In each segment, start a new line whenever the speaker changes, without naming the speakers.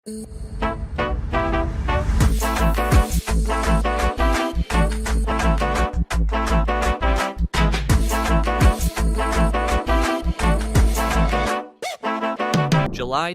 July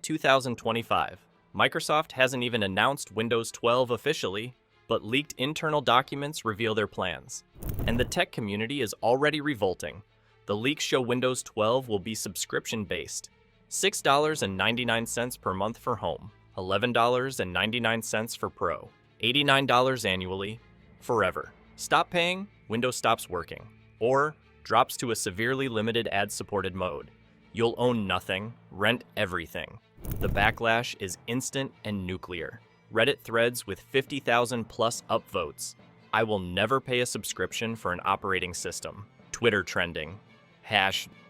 2025. Microsoft hasn't even announced Windows 12 officially, but leaked internal documents reveal their plans. And the tech community is already revolting. The leaks show Windows 12 will be subscription-based. $6.99 per month for Home, $11.99 for Pro, $89 annually, forever. Stop paying, Windows stops working, or drops to a severely limited ad-supported mode. You'll own nothing, rent everything. The backlash is instant and nuclear. Reddit threads with 50,000 plus upvotes. I will never pay a subscription for an operating system. Twitter trending.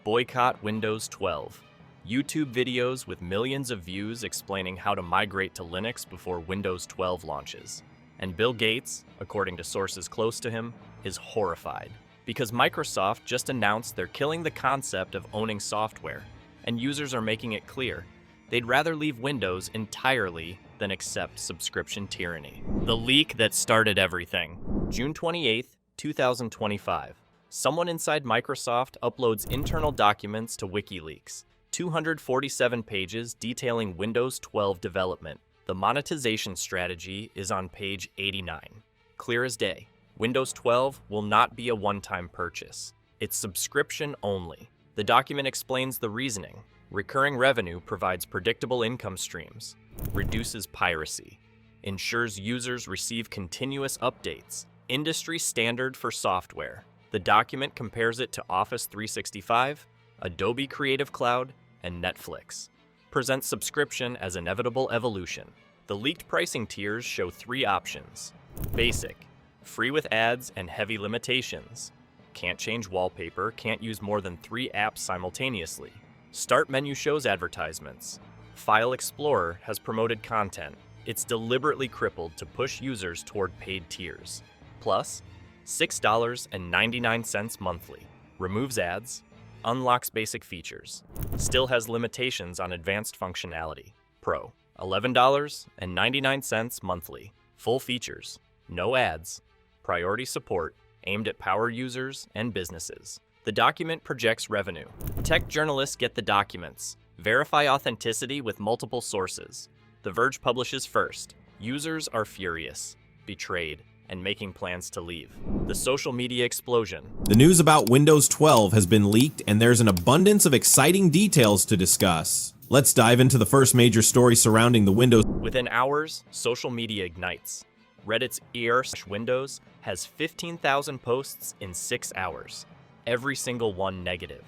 #boycott Windows 12. YouTube videos with millions of views explaining how to migrate to Linux before Windows 12 launches. And Bill Gates, according to sources close to him, is horrified. Because Microsoft just announced they're killing the concept of owning software, and users are making it clear they'd rather leave Windows entirely than accept subscription tyranny. The leak that started everything. June 28, 2025. Someone inside Microsoft uploads internal documents to WikiLeaks. 247 pages detailing Windows 12 development. The monetization strategy is on page 89. Clear as day. Windows 12 will not be a one-time purchase. It's subscription only. The document explains the reasoning. Recurring revenue provides predictable income streams, reduces piracy, ensures users receive continuous updates, industry standard for software. The document compares it to Office 365, Adobe Creative Cloud, and Netflix. Presents subscription as inevitable evolution. The leaked pricing tiers show 3 options. Basic, free with ads and heavy limitations. Can't change wallpaper, can't use more than 3 apps simultaneously. Start menu shows advertisements. File Explorer has promoted content. It's deliberately crippled to push users toward paid tiers. Plus, $6.99 monthly. Removes ads, unlocks basic features. Still has limitations on advanced functionality. Pro, $11.99 monthly. Full features, no ads. Priority support, aimed at power users and businesses. The document projects revenue. Tech journalists get the documents. Verify authenticity with multiple sources. The Verge publishes first. Users are furious, betrayed, and making plans to leave. The social media explosion.
The news about Windows 12 has been leaked, and there's an abundance of exciting details to discuss. Let's dive into the first major story surrounding the Windows.
Within hours, social media ignites. Reddit's r/Windows has 15,000 posts in 6 hours. Every single one negative.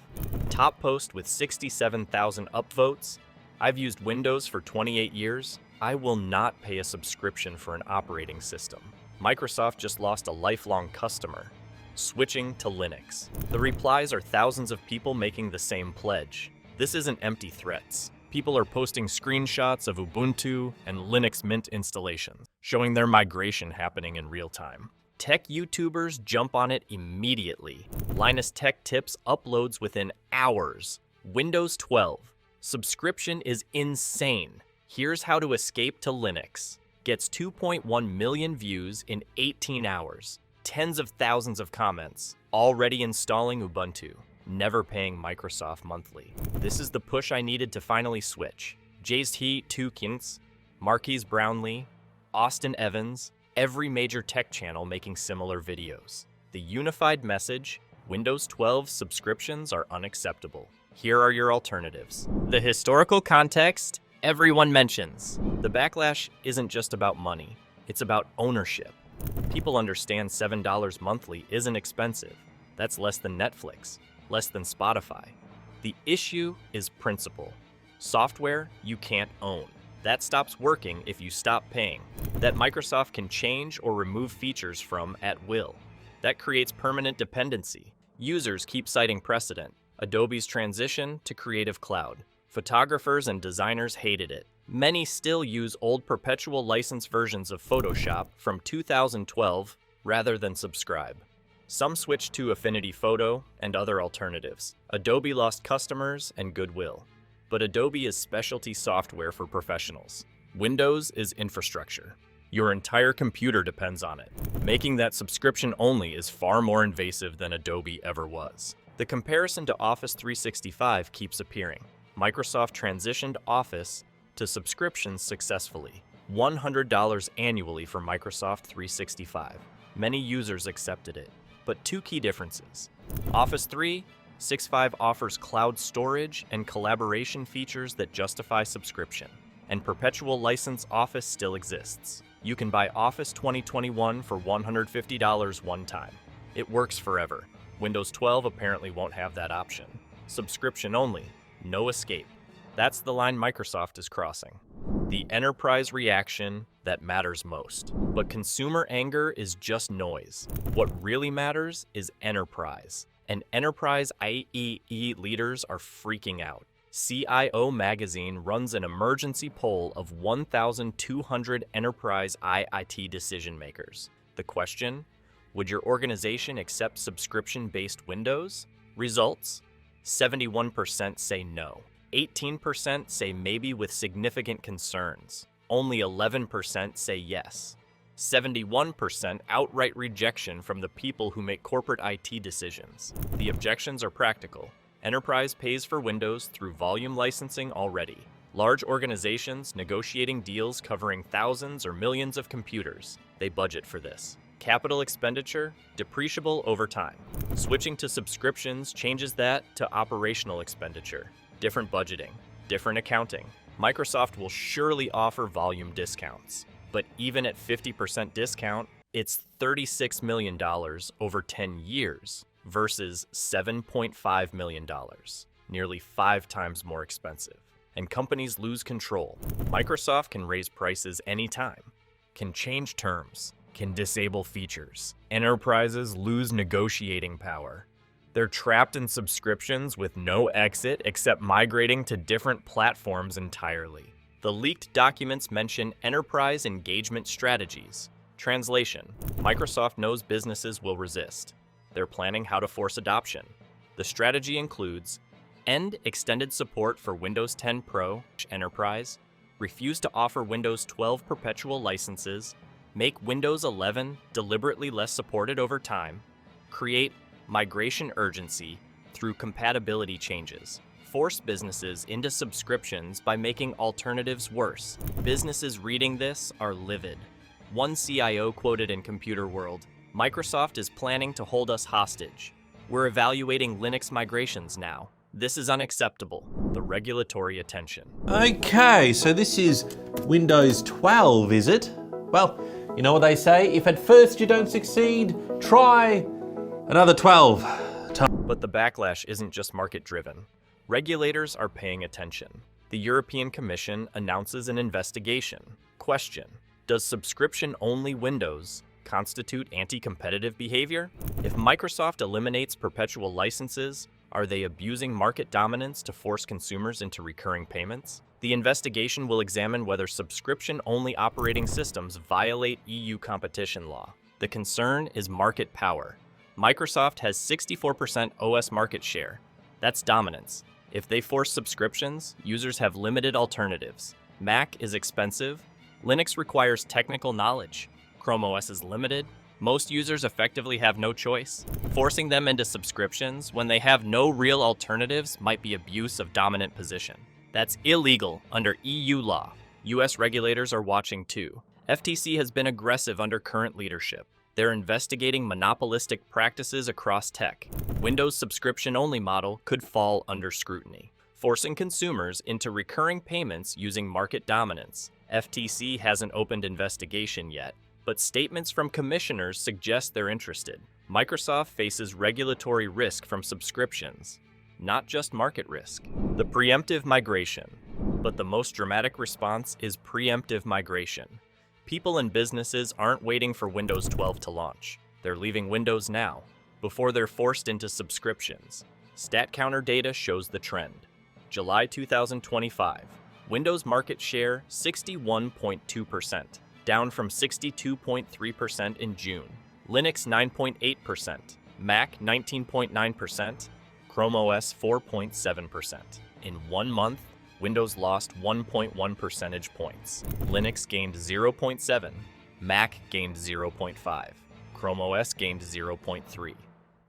Top post with 67,000 upvotes. I've used Windows for 28 years. I will not pay a subscription for an operating system. Microsoft just lost a lifelong customer. Switching to Linux. The replies are thousands of people making the same pledge. This isn't empty threats. People are posting screenshots of Ubuntu and Linux Mint installations, showing their migration happening in real time. Tech YouTubers jump on it immediately. Linus Tech Tips uploads within hours. Windows 12. Subscription is insane. Here's how to escape to Linux. Gets 2.1 million views in 18 hours. Tens of thousands of comments. Already installing Ubuntu. Never paying Microsoft monthly. This is the push I needed to finally switch. Jay's He Tukins, Marquise Brownlee, Austin Evans, every major tech channel making similar videos. The unified message, Windows 12 subscriptions are unacceptable. Here are your alternatives. The historical context everyone mentions. The backlash isn't just about money, it's about ownership. People understand $7 monthly isn't expensive. That's less than Netflix, less than Spotify. The issue is principle. Software you can't own. That stops working if you stop paying. That Microsoft can change or remove features from at will. That creates permanent dependency. Users keep citing precedent. Adobe's transition to Creative Cloud. Photographers and designers hated it. Many still use old perpetual license versions of Photoshop from 2012 rather than subscribe. Some switched to Affinity Photo and other alternatives. Adobe lost customers and goodwill. But Adobe is specialty software for professionals. Windows is infrastructure. Your entire computer depends on it. Making that subscription only is far more invasive than Adobe ever was. The comparison to Office 365 keeps appearing. Microsoft transitioned Office to subscriptions successfully. $100 annually for Microsoft 365. Many users accepted it, but two key differences. Office 365 offers cloud storage and collaboration features that justify subscription, and perpetual license Office still exists. You can buy Office 2021 for $150 one time. It works forever. Windows 12 apparently won't have that option. Subscription only, no escape. That's the line Microsoft is crossing. The enterprise reaction that matters most. But consumer anger is just noise. What really matters is enterprise. And enterprise IEE leaders are freaking out. CIO Magazine runs an emergency poll of 1,200 enterprise IIT decision makers. The question: would your organization accept subscription-based Windows? Results: 71% say no. 18% say maybe with significant concerns. Only 11% say yes. 71% outright rejection from the people who make corporate IT decisions. The objections are practical. Enterprise pays for Windows through volume licensing already. Large organizations negotiating deals covering thousands or millions of computers. They budget for this. Capital expenditure, depreciable over time. Switching to subscriptions changes that to operational expenditure. Different budgeting, different accounting. Microsoft will surely offer volume discounts, but even at 50% discount, it's $36 million over 10 years versus $7.5 million, nearly 5 times more expensive. And companies lose control. Microsoft can raise prices anytime, can change terms, can disable features. Enterprises lose negotiating power. They're trapped in subscriptions with no exit except migrating to different platforms entirely. The leaked documents mention enterprise engagement strategies. Translation: Microsoft knows businesses will resist. They're planning how to force adoption. The strategy includes: end extended support for Windows 10 Pro Enterprise, refuse to offer Windows 12 perpetual licenses, make Windows 11 deliberately less supported over time, create migration urgency through compatibility changes, force businesses into subscriptions by making alternatives worse. Businesses reading this are livid. One CIO quoted in Computer World, "Microsoft is planning to hold us hostage. We're evaluating Linux migrations now. This is unacceptable." The regulatory attention.
Okay, so this is Windows 12, is it? Well, you know what they say, if at first you don't succeed, try another 12.
But the backlash isn't just market-driven. Regulators are paying attention. The European Commission announces an investigation. Question: does subscription-only Windows constitute anti-competitive behavior? If Microsoft eliminates perpetual licenses, are they abusing market dominance to force consumers into recurring payments? The investigation will examine whether subscription-only operating systems violate EU competition law. The concern is market power. Microsoft has 64% OS market share. That's dominance. If they force subscriptions, users have limited alternatives. Mac is expensive. Linux requires technical knowledge. Chrome OS is limited. Most users effectively have no choice. Forcing them into subscriptions when they have no real alternatives might be abuse of dominant position. That's illegal under EU law. US regulators are watching too. FTC has been aggressive under current leadership. They're investigating monopolistic practices across tech. Windows subscription-only model could fall under scrutiny, forcing consumers into recurring payments using market dominance. FTC hasn't opened investigation yet, but statements from commissioners suggest they're interested. Microsoft faces regulatory risk from subscriptions, not just market risk. The preemptive migration. But the most dramatic response is preemptive migration. People and businesses aren't waiting for Windows 12 to launch. They're leaving Windows now, before they're forced into subscriptions. StatCounter data shows the trend. July 2025, Windows market share 61.2%, down from 62.3% in June. Linux 9.8%, Mac 19.9%, Chrome OS 4.7%. In 1 month, Windows lost 1.1 percentage points. Linux gained 0.7. Mac gained 0.5. Chrome OS gained 0.3.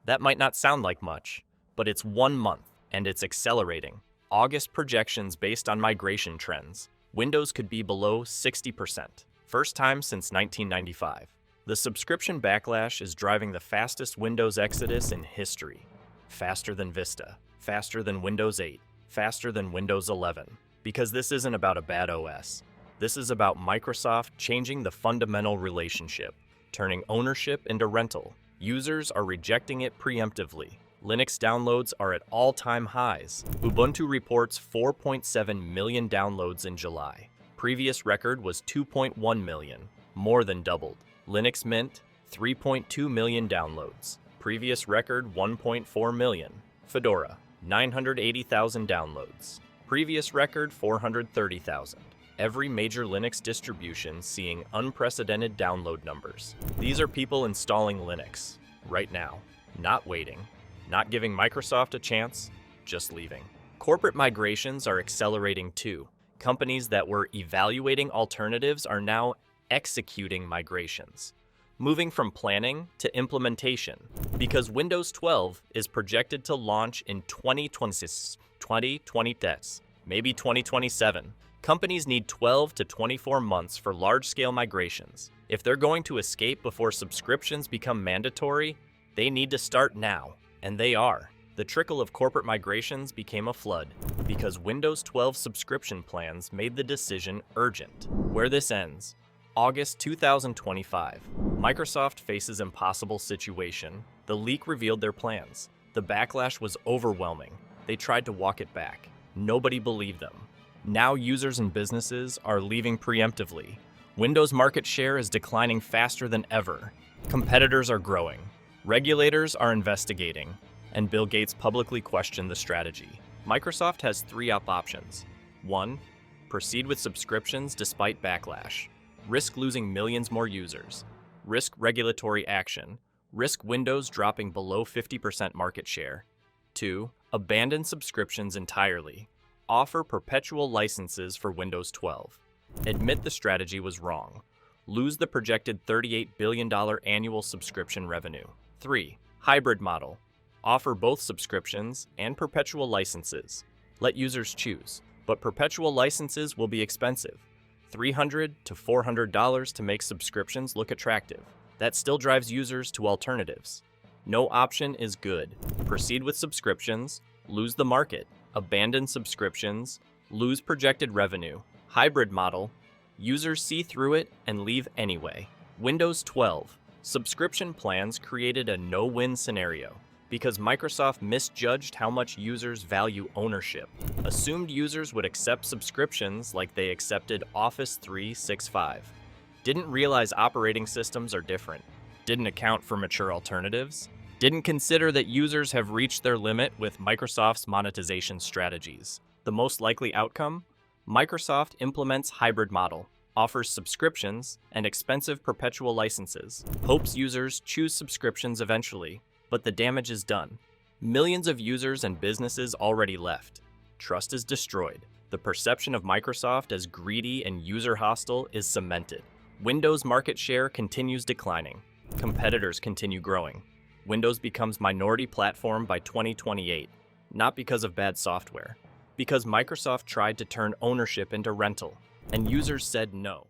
That might not sound like much, but it's 1 month, and it's accelerating. August projections based on migration trends. Windows could be below 60%. First time since 1995. The subscription backlash is driving the fastest Windows exodus in history. Faster than Vista. Faster than Windows 8. Faster than Windows 11. Because this isn't about a bad OS. This is about Microsoft changing the fundamental relationship, turning ownership into rental. Users are rejecting it preemptively. Linux downloads are at all-time highs. Ubuntu reports 4.7 million downloads in July. Previous record was 2.1 million, more than doubled. Linux Mint, 3.2 million downloads. Previous record 1.4 million. Fedora, 980,000 downloads. Previous record 430,000. Every major Linux distribution seeing unprecedented download numbers. These are people installing Linux right now, not waiting, not giving Microsoft a chance, just leaving. Corporate migrations are accelerating too. Companies that were evaluating alternatives are now executing migrations, moving from planning to implementation, because Windows 12 is projected to launch in 2026, maybe 2027. Companies need 12 to 24 months for large-scale migrations. If they're going to escape before subscriptions become mandatory, they need to start now, and they are. The trickle of corporate migrations became a flood because Windows 12 subscription plans made the decision urgent. Where this ends, August 2025. Microsoft faces impossible situation. The leak revealed their plans. The backlash was overwhelming. They tried to walk it back. Nobody believed them. Now users and businesses are leaving preemptively. Windows market share is declining faster than ever. Competitors are growing. Regulators are investigating. And Bill Gates publicly questioned the strategy. Microsoft has 3 options. 1. Proceed with subscriptions despite backlash. Risk losing millions more users. Risk regulatory action. Risk Windows dropping below 50% market share. 2. Abandon subscriptions entirely. Offer perpetual licenses for Windows 12. Admit the strategy was wrong. Lose the projected $38 billion annual subscription revenue. 3. Hybrid model. Offer both subscriptions and perpetual licenses. Let users choose, but perpetual licenses will be expensive. $300 to $400 to make subscriptions look attractive. That still drives users to alternatives. No option is good. Proceed with subscriptions, lose the market. Abandon subscriptions, lose projected revenue. Hybrid model, users see through it and leave anyway. Windows 12, subscription plans created a no-win scenario because Microsoft misjudged how much users value ownership. Assumed users would accept subscriptions like they accepted Office 365. Didn't realize operating systems are different. Didn't account for mature alternatives. Didn't consider that users have reached their limit with Microsoft's monetization strategies. The most likely outcome? Microsoft implements hybrid model, offers subscriptions, and expensive perpetual licenses. Hopes users choose subscriptions eventually, but the damage is done. Millions of users and businesses already left. Trust is destroyed. The perception of Microsoft as greedy and user-hostile is cemented. Windows market share continues declining. Competitors continue growing. Windows becomes minority platform by 2028, not because of bad software, because Microsoft tried to turn ownership into rental, and users said no.